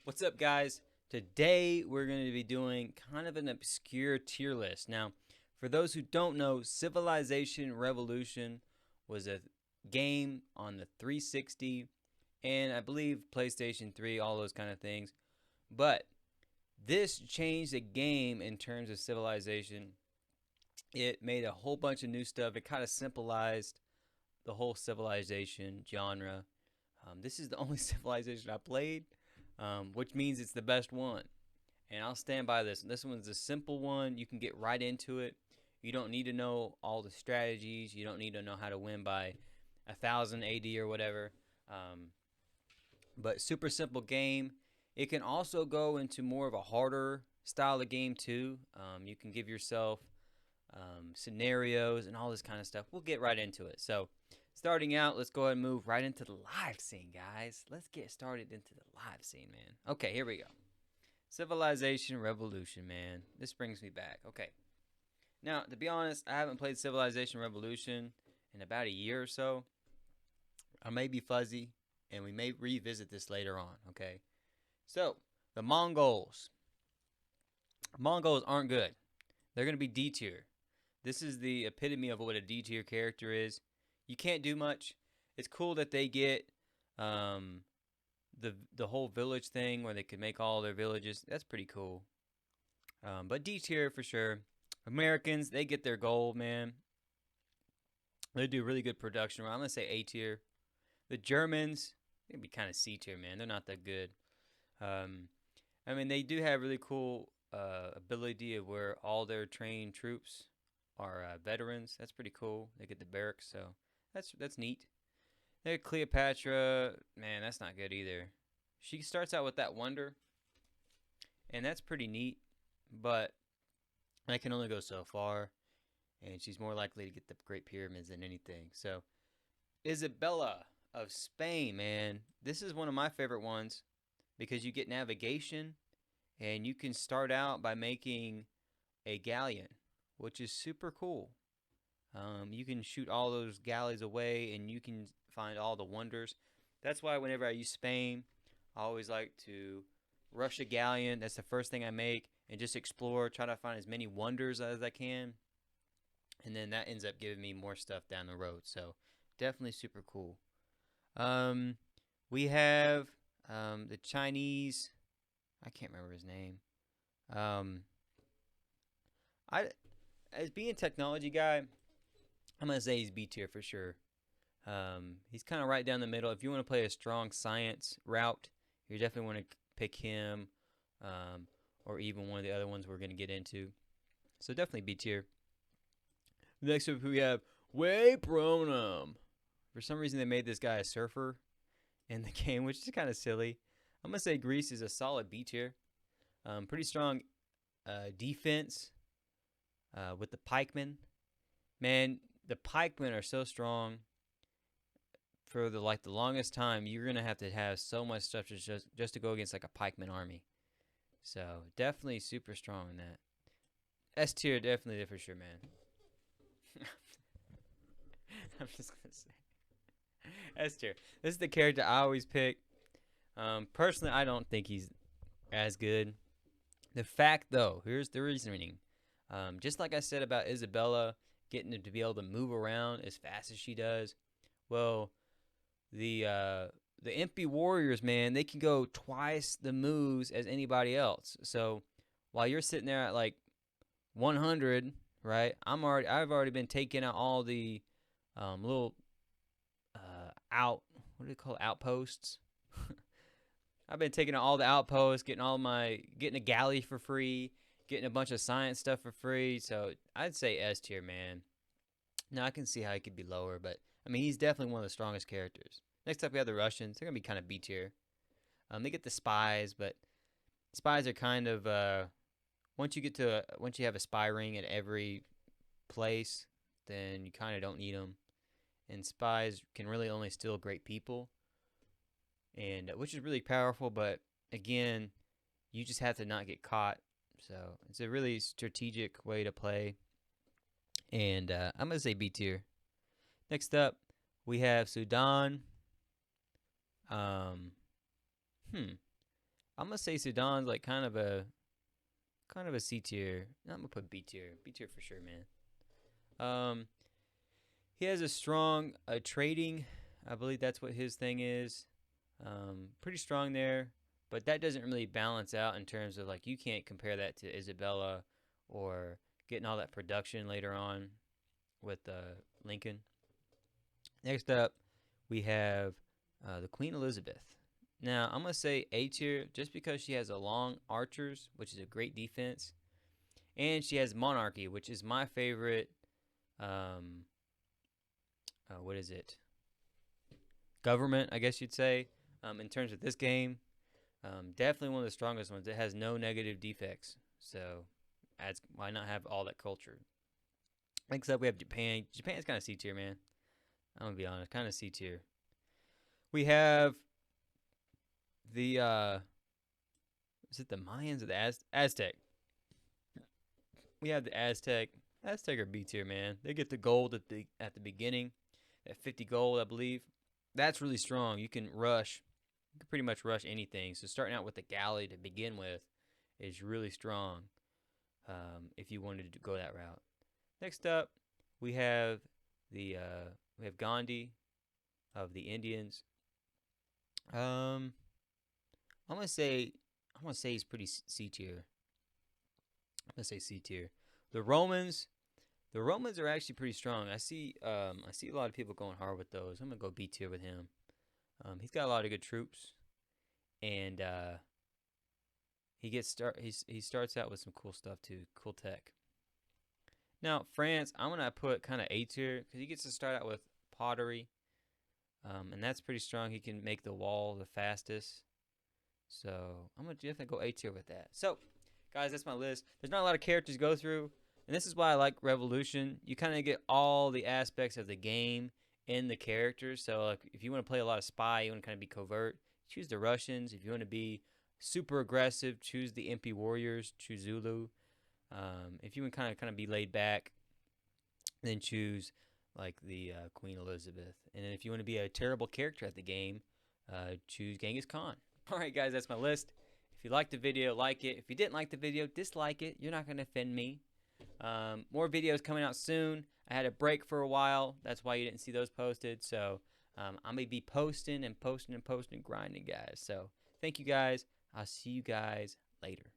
What's up, guys? Today we're going to be doing kind of an obscure tier list. Now, for those who don't know, Civilization Revolution was a game on the 360 and I believe PlayStation 3, all those kind of things. But this changed the game in terms of Civilization. It made a whole bunch of new stuff. It kind of simplified the whole Civilization genre. This is the only Civilization I played, which means it's the best one. And I'll stand by this. This one's a simple one. You can get right into it. You don't need to know all the strategies. You don't need to know how to win by 1000 AD or whatever. But super simple game. It can also go into more of a harder style of game too. You can give yourself scenarios and all this kind of stuff. We'll get right into it. So starting out, let's go ahead and move right into the live scene, guys. Let's get started into the live scene, man. Okay, here we go. Civilization Revolution, man. This brings me back. Okay. Now, to be honest, I haven't played Civilization Revolution in about a year or so. I may be fuzzy, and we may revisit this later on, okay? So, the Mongols. Mongols aren't good. They're going to be D tier. This is the epitome of what a D tier character is. You can't do much. It's cool that they get the whole village thing where they can make all their villages. That's pretty cool. But D tier for sure. Americans, they get their gold, man. They do really good production. I'm gonna say A tier. The Germans, they'd be kind of C tier, man. They're not that good. I mean, they do have really cool ability of where all their trained troops are veterans. That's pretty cool. They get the barracks, so that's neat. There, Cleopatra, man, that's not good either. She starts out with that wonder, and that's pretty neat, but that can only go so far, and she's more likely to get the Great Pyramids than anything. So, Isabella of Spain, man, this is one of my favorite ones because you get navigation, and you can start out by making a galleon, which is super cool. You can shoot all those galleys away, and you can find all the wonders. That's why whenever I use Spain, I always like to rush a galleon. That's the first thing I make, and just explore, try to find as many wonders as I can, and then that ends up giving me more stuff down the road. So definitely super cool. We have the Chinese. I can't remember his name. I as being a technology guy, I'm gonna say he's B tier for sure. He's kind of right down the middle. If you want to play a strong science route, you definitely want to pick him, or even one of the other ones we're gonna get into. So definitely B tier. Next up, we have Way Pronum. For some reason, they made this guy a surfer in the game, which is kind of silly. I'm gonna say Greece is a solid B tier. Pretty strong defense with the pikemen. Man, the pikemen are so strong. For the longest time, you're gonna have to have so much stuff just to go against like a pikeman army. So definitely super strong in that. S tier definitely for sure, man. I'm just gonna say S tier. This is the character I always pick. Personally, I don't think he's as good. The fact, though, here's the reasoning. Just like I said about Isabella getting to be able to move around as fast as she does, well, the MP warriors, man, they can go twice the moves as anybody else. So while you're sitting there at like 100, right? I've already been taking out all the little what do they call it? Outposts. I've been taking out all the outposts, getting a galley for free, getting a bunch of science stuff for free. So I'd say S tier, man. Now I can see how he could be lower, but I mean he's definitely one of the strongest characters. Next up we have the Russians. They're gonna be kind of B tier. They get the spies, but spies are kind of once you have a spy ring at every place, then you kind of don't need them. And spies can really only steal great people, and which is really powerful. But again, you just have to not get caught. So it's a really strategic way to play. And I'm gonna say B tier. Next up, we have Sudan. Um, hmm. I'm gonna say Sudan's like kind of a C tier. No, I'm gonna put B tier. B tier for sure, man. He has a strong trading. I believe that's what his thing is. Pretty strong there, but that doesn't really balance out in terms of like you can't compare that to Isabella or getting all that production later on with Lincoln. Next up, we have the Queen Elizabeth. Now I'm gonna say A tier just because she has a long archers, which is a great defense, and she has monarchy, which is my favorite. What is it? Government, I guess you'd say. In terms of this game, definitely one of the strongest ones. It has no negative defects, so why not have all that culture? Next up, we have Japan. Japan's kind of C tier, man. I'm gonna be honest, kind of C tier. We have the is it the Mayans or the Aztec? We have the Aztec. Aztec are B tier, man. They get the gold at the beginning, at 50 gold, I believe. That's really strong. You can rush. You can pretty much rush anything. So starting out with the galley to begin with is really strong. If you wanted to go that route. Next up, we have Gandhi of the Indians. I'm gonna say he's pretty C tier. I'm gonna say C tier. The Romans are actually pretty strong. I see a lot of people going hard with those. I'm gonna go B tier with him. He's got a lot of good troops, and he starts out with some cool stuff too, cool tech. Now France, I'm gonna put kind of A tier because he gets to start out with pottery, and that's pretty strong. He can make the wall the fastest, so I'm gonna definitely go A tier with that. So, guys, that's my list. There's not a lot of characters to go through, and this is why I like Revolution. You kind of get all the aspects of the game in the characters. So, like, if you want to play a lot of spy, you want to kind of be covert, choose the Russians. If you want to be super aggressive, choose the MP Warriors, choose Zulu. If you want to kind of be laid back, then choose like the Queen Elizabeth. And then if you want to be a terrible character at the game, choose Genghis Khan. All right, guys, that's my list. If you liked the video, like it. If you didn't like the video, dislike it. You're not going to offend me. More videos coming out soon. I had a break for a while. That's why you didn't see those posted. So I'm going to be posting, grinding, guys. So thank you, guys. I'll see you guys later.